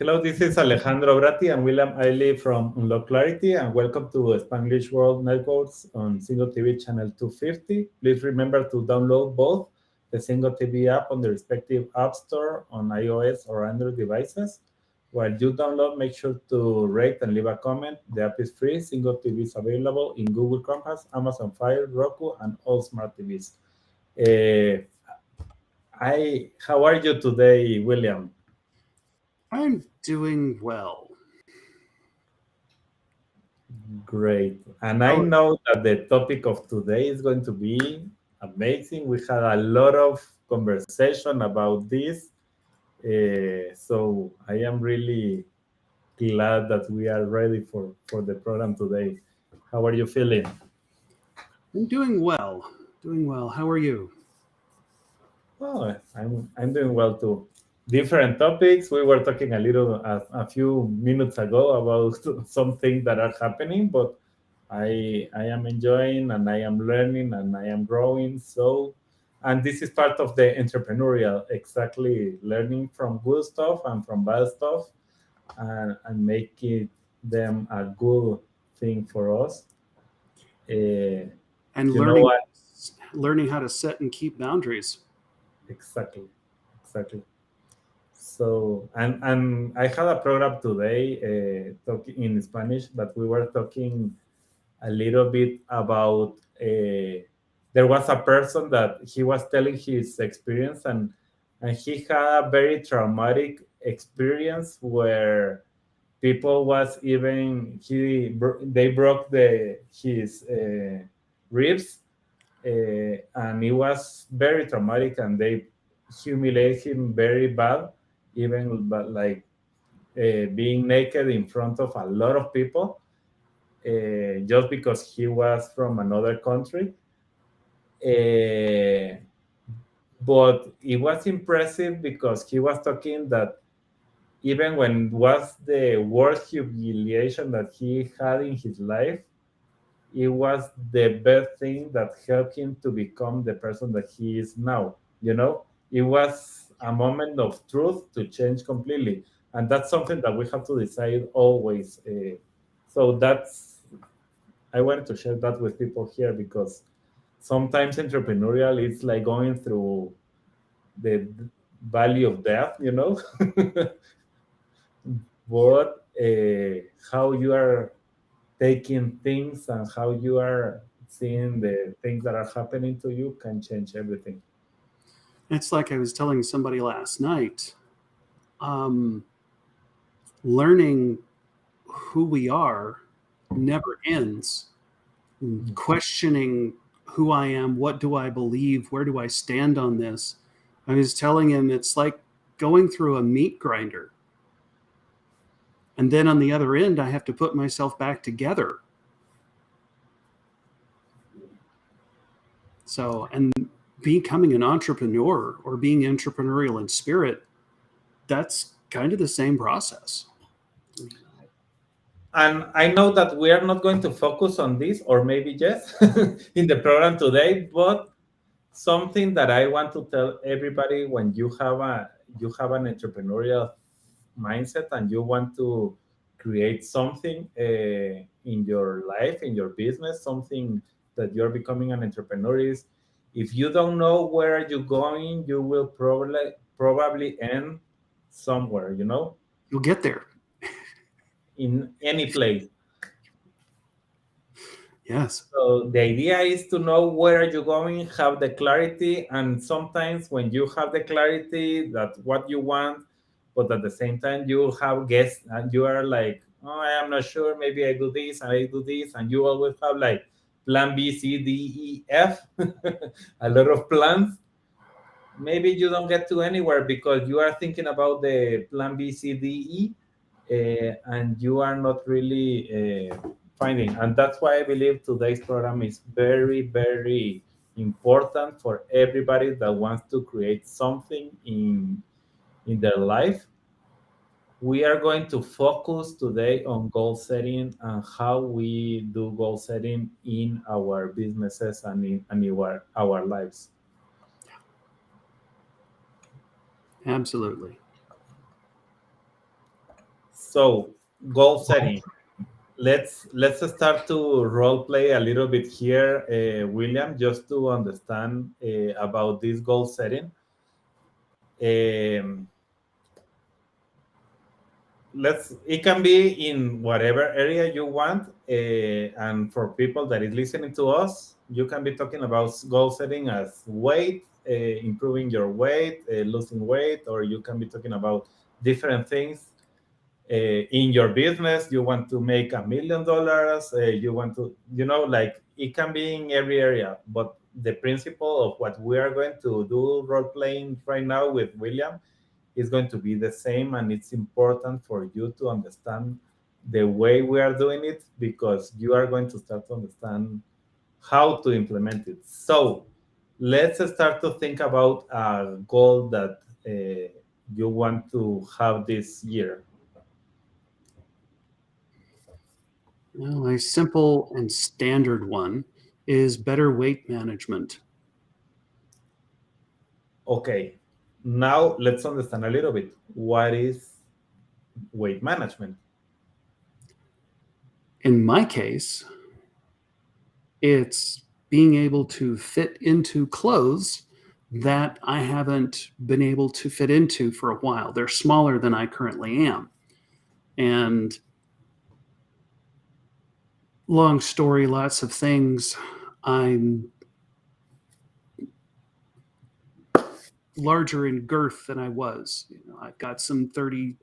Hello, this is Alejandro Bratti and William Isley from Unlock Clarity, and welcome to Spanglish World Networks on Single TV channel 250. Please remember to download both the Single TV app on the respective app store on iOS or Android devices. While you download, make sure to rate and leave a comment. The app is free. Single TV is available in Google Chromecast, Amazon Fire, Roku, and all smart TVs. How are you today, William? I'm doing well. Great. And I know that the topic of today is going to be amazing. We had a lot of conversation about this. So I am really glad that we are ready for the program today. How are you feeling? I'm doing well. Doing well. How are you? Oh, I'm doing well too. Different topics. We were talking a few minutes ago about some things that are happening, but I am enjoying and I am learning and I am growing. So, and this is part of the entrepreneurial, exactly learning from good stuff and from bad stuff, and making them a good thing for us. Uh, And you know what? learning how to set and keep boundaries. Exactly, exactly. So, and I had a program today talking in Spanish, but we were talking a little bit about there was a person that he was telling his experience, and he had a very traumatic experience where people was even they broke his ribs, and it was very traumatic, and they humiliate him very bad, even but like being naked in front of a lot of people, just because he was from another country. Uh, but it was impressive because he was talking that even when was the worst humiliation that he had in his life, it was the best thing that helped him to become the person that he is now. It was a moment of truth to change completely, and that's something that we have to decide always. So that's I wanted to share that with people here because sometimes entrepreneurial is like going through the valley of death. But how you are taking things and how you are seeing the things that are happening to you can change everything. It's like I was telling somebody last night. Um, Learning who we are never ends. Questioning who I am, what do I believe, where do I stand on this? I was telling him it's like going through a meat grinder. And then on the other end, I have to put myself back together. So, and becoming an entrepreneur or being entrepreneurial in spirit, that's kind of the same process. And I know that we are not going to focus on this, or maybe yes, in the program today, but something that I want to tell everybody: when you have an entrepreneurial mindset and you want to create something in your life, in your business, something that you're becoming an entrepreneur is, if you don't know where you're going, you will probably end somewhere, You'll get there. in any place. Yes. So the idea is to know where you're going, have the clarity, and sometimes when you have the clarity that what you want, but at the same time you have guests and you are like, oh, I am not sure, maybe I do this and I do this, and you always have like plan B, C, D, E, F, a lot of plans. Maybe you don't get to anywhere because you are thinking about the plan B, C, D, E, and you are not really finding. And that's why I believe today's program is very, very important for everybody that wants to create something in their life. We are going to focus today on goal setting and how we do goal setting in our businesses and in our lives. Absolutely. So goal setting. Let's start to role play a little bit here, William, just to understand about this goal setting. Um, let's it can be in whatever area you want, and for people that is listening to us, you can be talking about goal setting as weight, improving your weight, losing weight, or you can be talking about different things in your business. You want to make $1 million, you want to, like, it can be in every area, but the principle of what we are going to do role playing right now with William is going to be the same, and it's important for you to understand the way we are doing it, because you are going to start to understand how to implement it. So let's start to think about a goal that you want to have this year. Well, a simple and standard one is better weight management. Okay, now let's understand a little bit what is weight management. In my case, it's being able to fit into clothes that I haven't been able to fit into for a while. They're smaller than I currently am. And long story, lots of things. I'm larger in girth than I was. I've got some 38s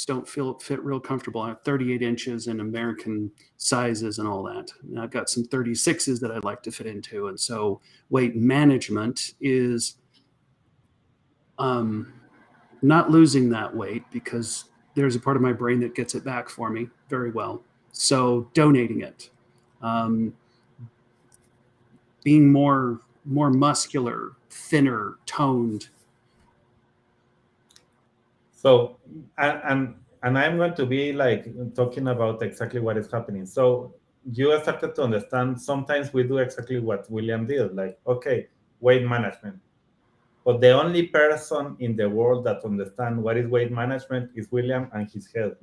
don't fit real comfortable. I have 38 inches in American sizes and all that. And I've got some 36s that I'd like to fit into. And so weight management is not losing that weight, because there's a part of my brain that gets it back for me very well. So donating it, um, being more muscular, thinner, toned. So, and I'm going to be like talking about exactly what is happening. So you started to understand. Sometimes we do exactly what William did, like, okay, weight management. But the only person in the world that understands what is weight management is William and his head.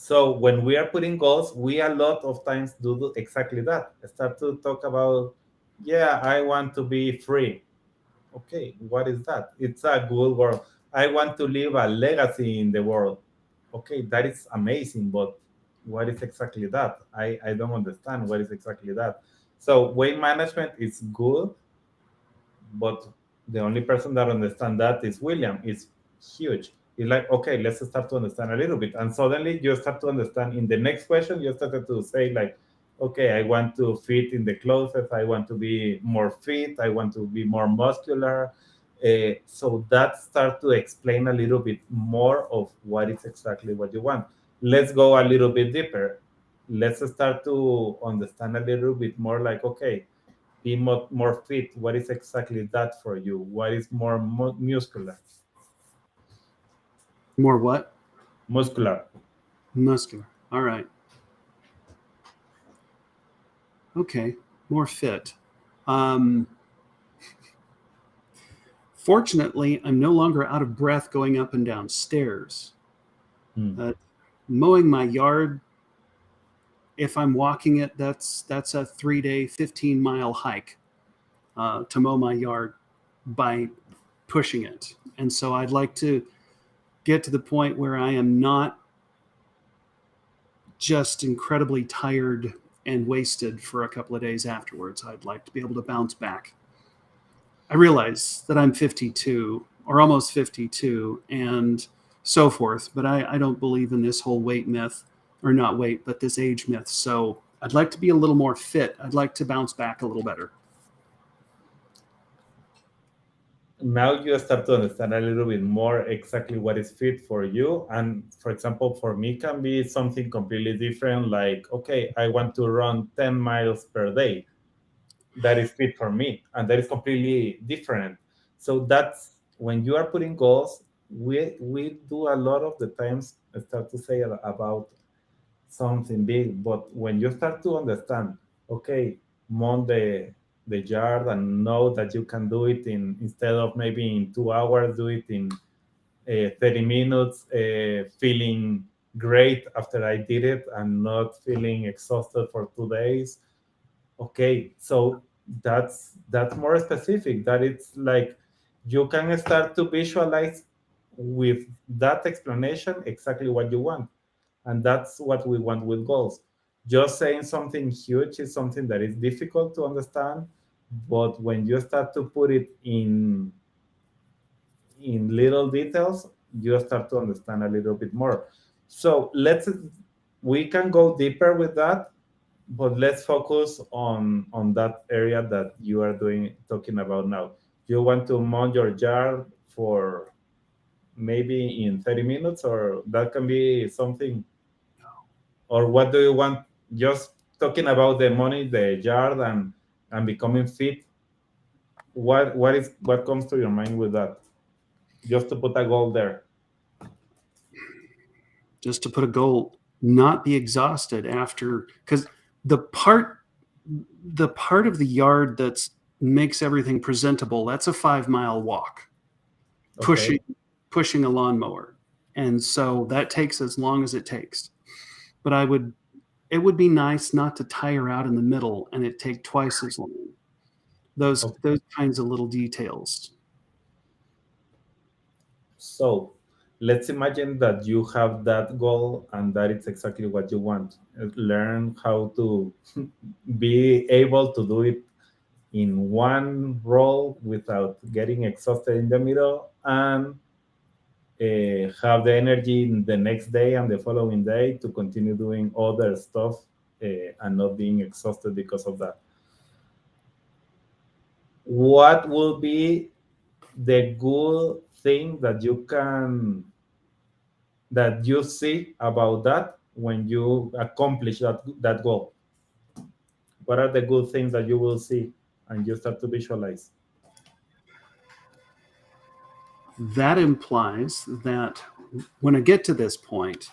So when we are putting goals, we a lot of times do exactly that. Start to talk about, yeah, I want to be free. Okay, what is that? It's a good word. I want to leave a legacy in the world. Okay, that is amazing, but what is exactly that? I don't understand what is exactly that. So weight management is good, but the only person that understands that is William. It's huge. It's like, okay, let's start to understand a little bit. And suddenly you start to understand in the next question, you started to say, like, okay, I want to fit in the clothes. I want to be more fit. I want to be more muscular. So that start to explain a little bit more of what is exactly what you want. Let's go a little bit deeper. Let's start to understand a little bit more, like, okay, be more fit. What is exactly that for you? What is more muscular? More what? Muscular. Muscular. All right. Okay. More fit. Um, Fortunately, I'm no longer out of breath going up and down stairs. Hmm. Mowing my yard, if I'm walking it, that's a 3-day, 15-mile hike to mow my yard by pushing it. And so I'd like to get to the point where I am not just incredibly tired and wasted for a couple of days afterwards. I'd like to be able to bounce back. I realize that I'm 52 or almost 52 and so forth, but I don't believe in this whole weight myth, or not weight, but this age myth. So I'd like to be a little more fit. I'd like to bounce back a little better. Now you start to understand a little bit more exactly what is fit for you. And for example, for me, can be something completely different. Like, okay, I want to run 10 miles per day. That is fit for me, and that is completely different. So that's when you are putting goals. We do a lot of the times start to say about something big, but when you start to understand, okay, mow the yard, and know that you can do it in, instead of maybe in 2 hours, do it in 30 minutes feeling great after I did it and not feeling exhausted for 2 days. Okay, so that's more specific. That it's like you can start to visualize with that explanation exactly what you want. And that's what we want with goals. Just saying something huge is something that is difficult to understand, but when you start to put it in little details, you start to understand a little bit more. So we can go deeper with that, but let's focus on that area that you are talking about now. You want to mount your yard for maybe in 30 minutes, or that can be something, or what do you want? Just talking about the money, the yard, and becoming fit. What comes to your mind with that? Just to put a goal there. Just to put a goal, not be exhausted after, because the part of the yard that's makes everything presentable, that's a 5-mile walk, Okay. pushing a lawnmower. And so that takes as long as it takes. But it would be nice not to tire out in the middle and it take twice as long. Those Okay. kinds of little details. So let's imagine that you have that goal and that it's exactly what you want. Learn how to be able to do it in one role without getting exhausted in the middle, and have the energy in the next day and the following day to continue doing other stuff, and not being exhausted because of that. What will be the good thing that you see about that when you accomplish that goal? What are the good things that you will see and you start to visualize? That implies that when I get to this point,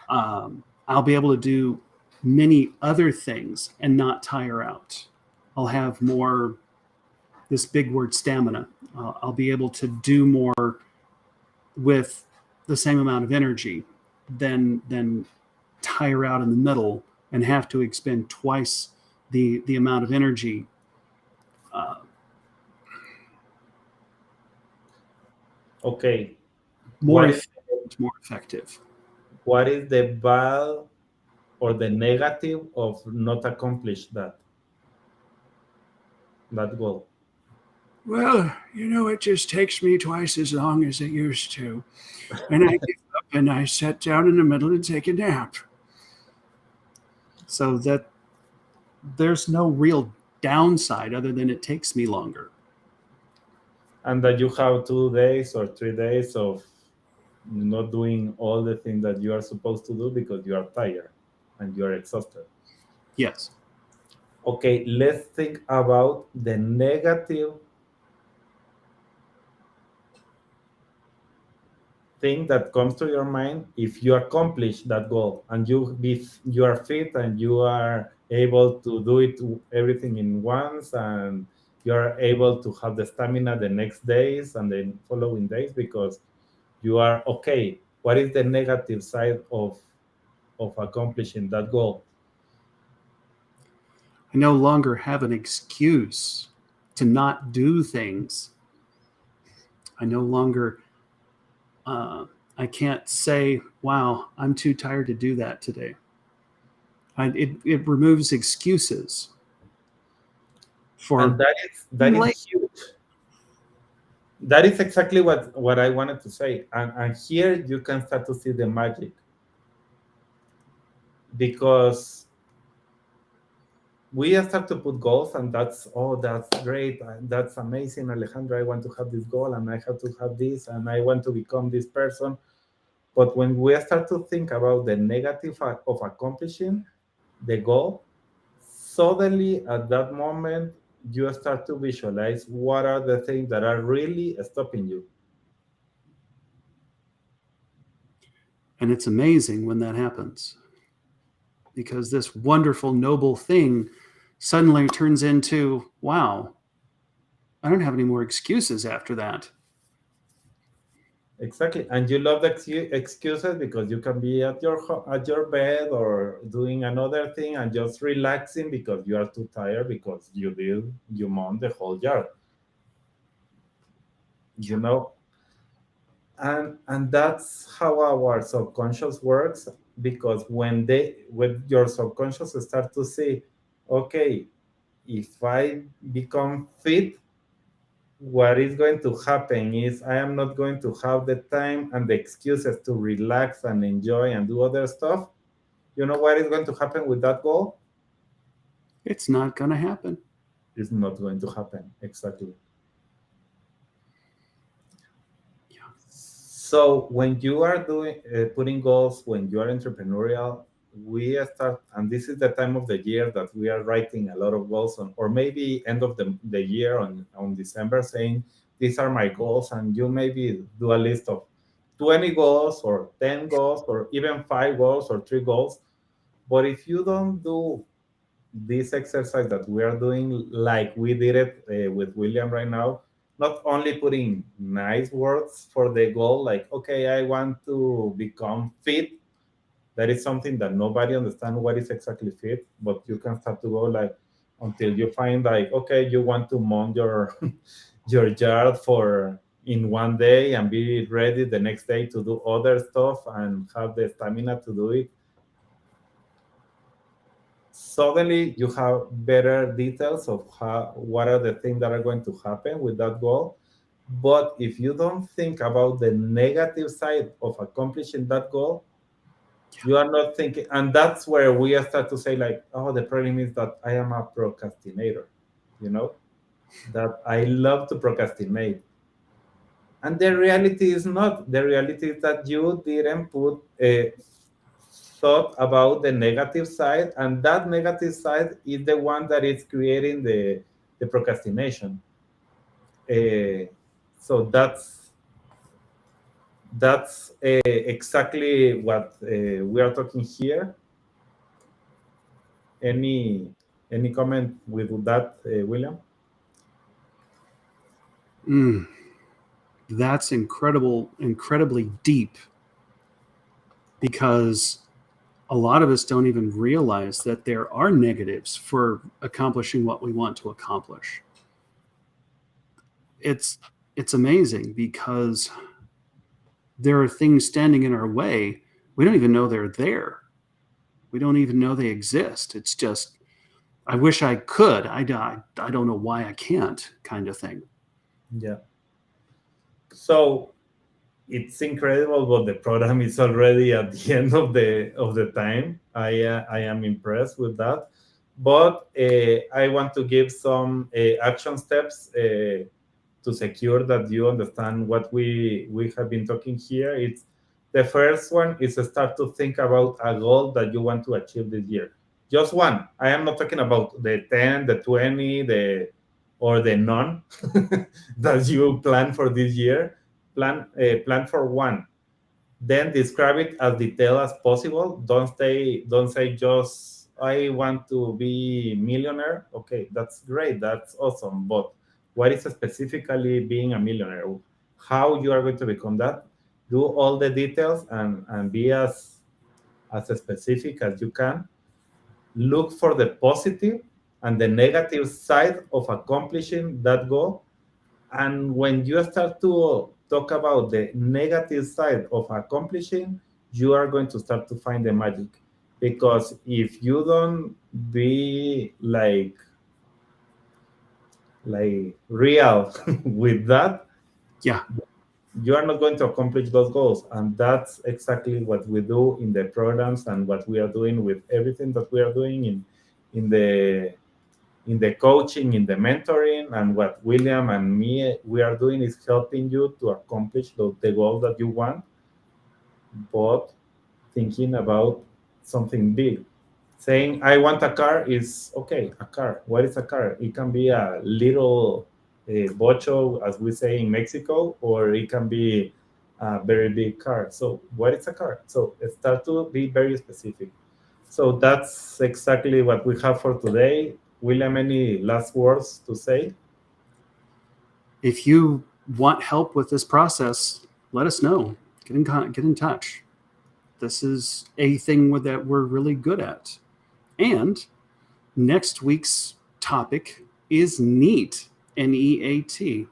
I'll be able to do many other things and not tire out. I'll have more, this big word, stamina. I'll be able to do more with the same amount of energy than tire out in the middle and have to expend twice the amount of energy. Uh, Okay, more what is efficient, more effective. what is the bad or the negative of not accomplish that goal? Well, it just takes me twice as long as it used to. And I give up and I sit down in the middle and take a nap. So that there's no real downside other than it takes me longer. And that you have 2 days or 3 days of not doing all the things that you are supposed to do because you are tired and you are exhausted. Yes. Okay, let's think about the negative thing that comes to your mind if you accomplish that goal and you are fit and you are able to do it everything in once, and you are able to have the stamina the next days and the following days because you are okay. What is the negative side of accomplishing that goal? I no longer have an excuse to not do things. I no longer, I can't say, wow, I'm too tired to do that today. It removes excuses And for that being is late. huge. That is exactly what I wanted to say. And here you can start to see the magic, because we start to put goals, and that's great, that's amazing, Alejandro, I want to have this goal and I have to have this and I want to become this person. But when we start to think about the negative of accomplishing the goal, suddenly at that moment you start to visualize what are the things that are really stopping you. And it's amazing when that happens because this wonderful, noble thing suddenly turns into, wow, I don't have any more excuses after that. Exactly, and you love the excuses because you can be at your at your bed or doing another thing and just relaxing because you are too tired because you mowed the whole yard. You know, and that's how our subconscious works, because when your subconscious start to see, okay, if I become fit, what is going to happen is I am not going to have the time and the excuses to relax and enjoy and do other stuff. You know what is going to happen with that goal? It's not going to happen. It's not going to happen. Exactly. Yeah. So when you are doing putting goals, when you are entrepreneurial, we start, and this is the time of the year that we are writing a lot of goals on, or maybe end of the year on December, saying these are my goals, and you maybe do a list of 20 goals or 10 goals or even 5 goals or 3 goals. But if you don't do this exercise that we are doing like we did it with William right now, not only putting nice words for the goal, like, okay, I want to become fit. That is something that nobody understands what is exactly fit, but you can start to go like until you find like, okay, you want to mount your your yard for in one day and be ready the next day to do other stuff and have the stamina to do it. Suddenly you have better details of how what are the things that are going to happen with that goal. But if you don't think about the negative side of accomplishing that goal, you are not thinking, and that's where we start to say like, oh, the problem is that I am a procrastinator, you know, that I love to procrastinate. And the reality is not. The reality is that you didn't put a thought about the negative side, and that negative side is the one that is creating the procrastination. Uh, so that's exactly what we are talking here. Any any comment with that, William? Mm, that's incredibly deep, because a lot of us don't even realize that there are negatives for accomplishing what we want to accomplish. It's it's amazing because there are things standing in our way. We don't even know they're there. We don't even know they exist. It's just, I wish I could. I don't know why I can't, kind of thing. Yeah. So it's incredible, but the program is already at the end of the time. I am impressed with that, but I want to give some action steps to secure that you understand what we have been talking here. It's the first one is to start to think about a goal that you want to achieve this year. Just one. I am not talking about the 10, the 20, the or the none that you plan for this year. Plan for one, then describe it as detailed as possible. Don't say just I want to be millionaire. Okay, that's great, that's awesome, but what is specifically being a millionaire? How you are going to become that? Do all the details and be as specific as you can. Look for the positive and the negative side of accomplishing that goal, and when you start to talk about the negative side of accomplishing, you are going to start to find the magic. Because if you don't be like real with that, Yeah. you are not going to accomplish those goals. And that's exactly what we do in the programs and what we are doing with everything that we are doing in the in the coaching, in the mentoring, and what William and me we are doing is helping you to accomplish the goal that you want, but thinking about something big. Saying I want a car is okay. A car. What is a car? It can be a little bocho, as we say in Mexico, or it can be a very big car. So what is a car? So start to be very specific. So that's exactly what we have for today. William, any last words to say? If you want help with this process, let us know. Get in touch. This is a thing that we're really good at. And next week's topic is NEAT, NEAT.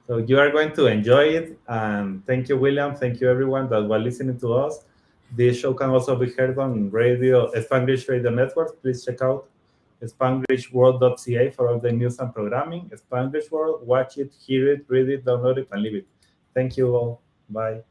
So you are going to enjoy it. And thank you, William. Thank you, everyone that was listening to us. This show can also be heard on radio, Spanglish Radio Network. Please check out SpanglishWorld.ca for all the news and programming. Spanglish World, watch it, hear it, read it, download it, and leave it. Thank you all. Bye.